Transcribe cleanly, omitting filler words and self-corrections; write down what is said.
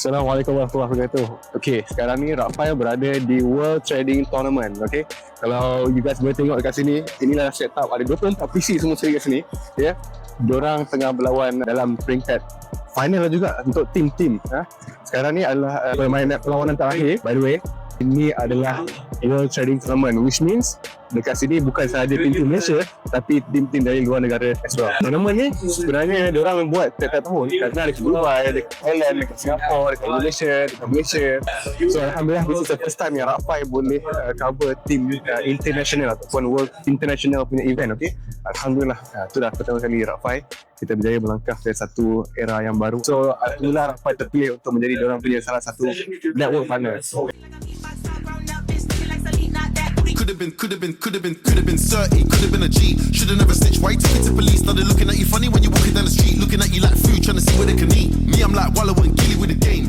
Assalamualaikum warahmatullahi wabarakatuh. Okay, sekarang ni Raphael berada di World Trading Tournament. Okay, kalau you guys boleh tengok dekat sini, inilah setup. Ada 24 PC semua sekali kat sini. Ya, diorang tengah berlawan dalam peringkat final juga untuk tim-tim. Sekarang ni adalah perlawanan terakhir. By the way, ini adalah World Trading Tournament, which means dekat sini bukan sahaja tim-tim Malaysia tapi tim-tim dari luar negara as well. Tournament ni sebenarnya diorang membuat setiap tahun kerana ada Dubai, ada Thailand, dekat Singapore, dekat Malaysia. So Alhamdulillah, this is the first time yang Raphael boleh cover tim international ataupun world international punya event. Okay, Alhamdulillah, itu dah pertama kali Raphael kita berjaya melangkah ke satu era yang baru. So Alhamdulillah Raphael terpilih untuk menjadi diorang punya salah satu network partner. Could have been 30, could have been a G. Should have never snitched. Why you took it to police? Started looking at you funny when you're walking down the street, looking at you like food, trying to see where they can eat. Me, I'm like Wallow and Gilly with the game.